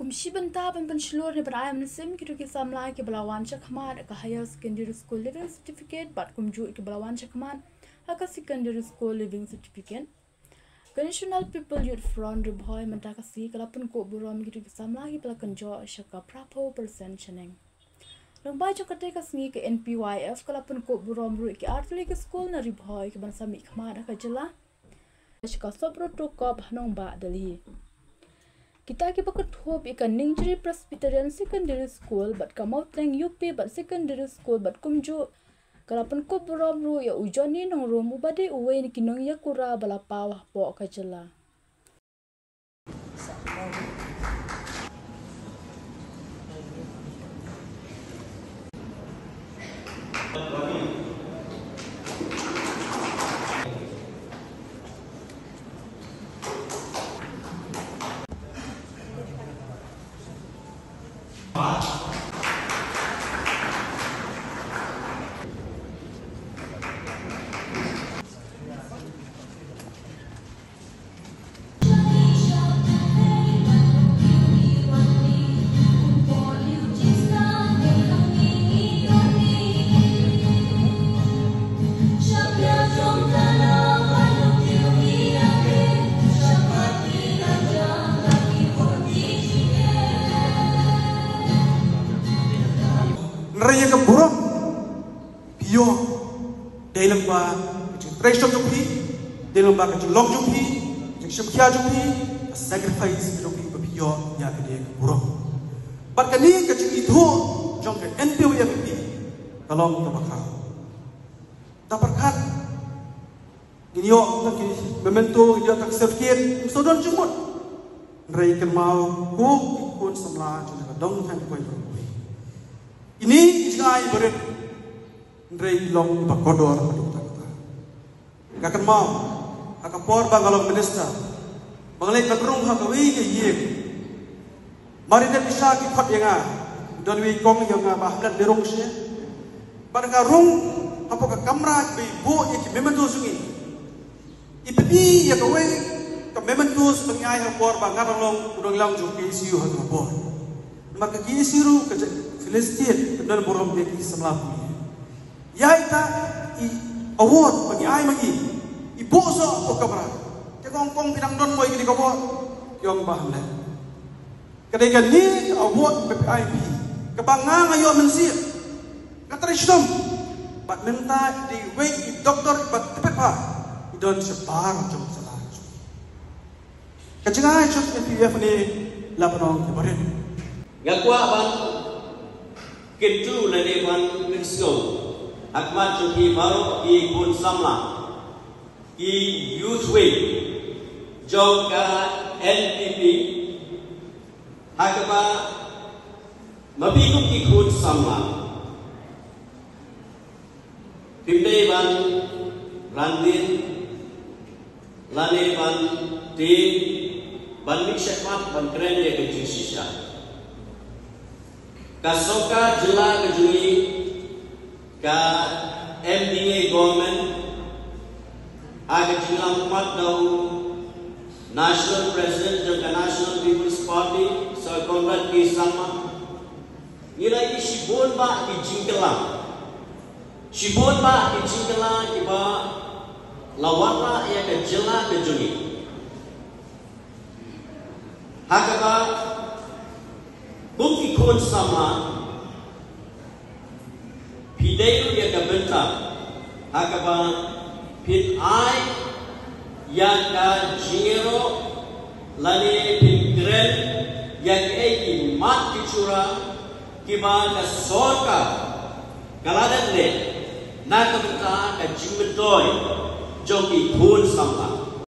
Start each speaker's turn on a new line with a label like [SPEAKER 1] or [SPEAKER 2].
[SPEAKER 1] Kumshi banta ban penshulur ni berayam nisim kitu kisam lai ke belawan cakmat ke higher secondary school living certificate bat kumju ke belawan cakmat ke secondary school living certificate. National People Youth Front ribhoy menta kasi kalapun ko burom kitu kisam lai ke belakan jo shaka prapo percent cheneng. Lombai jo kate kasngi ke NPYF kalapun ko burom ru ke artli ke school na ribhoy ke ban sami khmat ka jela. Shaka sobro to kop hanong ba dali. Kita ke pakat hope ikan Ningjri Presbyterian Secondary School bat kamau teng UP bat secondary school bat kumju kalapan ko buram ru ya ujoni nong ru mubade uwe ni kinong ya kura balapawah po kajela.
[SPEAKER 2] Raya ke buruk, pio, dalam bah, treasure jupi, dalam bah kejulok jupi, jengshemkia jupi, sacrifice jupi pio ya kedai ke buruk. Bahkan ni kecil itu, jom ke NPWFP, kalau kita bakal. Dapat kan, ini yo, lagi memento dia tak sertifikat, saudara jumut. Raya ke mau, ikut semula, jadi dong kan kau itu. Ini jangan ibarat Ndrei long bakodor paduk tak. Gakan mau, akapor bangalong minister, bangalai katrung hakawi ke yek. Mari dia bisa kikot yang don wi kong yang bahkan derong sih. Pada rung apa ke kamera ke ibu yang memang tu sungi. Ipi ya kawe ke memang tu pengai akapor bangalong udang lang juki siu hakapor. Maka kini siru ke Filistin dan buram beki semelapu. Ya ita I award bagi ai magi. I boso ko kamera. Te kongkong pinang don boy gini kabot. Yong bahna. Kadai kan ni award PPIP. Kebangang ayo mensir. Katrishtom. Bat menta di way doktor bat tepet pa. Idon sebar jom salah. Kacengai chok PPF ni lapanong kebarin.
[SPEAKER 3] Gakwa ban kentu nade ban ningso akmat chuki baro I kun samla I youth way joka NPP hakaba mabikum ki kun samla timde ban randin lane ban ti ban mikshakmat ban kren ye ke shisha Kasoka jela kejuli ka MDA government aga jela mat daw national president of the National People's Party Sir Conrad K. Sangma nilai shibon ba ki jingkala iba lawata ya ka jela kejuli hakaba Bukti kon sama Pideu ya kabenta Hakaba Pit ai yang ka jingero Lani pit gren Yang eki mat kicura Kiba ka sorka Kaladan le Na kabenta ka jingbedoy Joki kon sama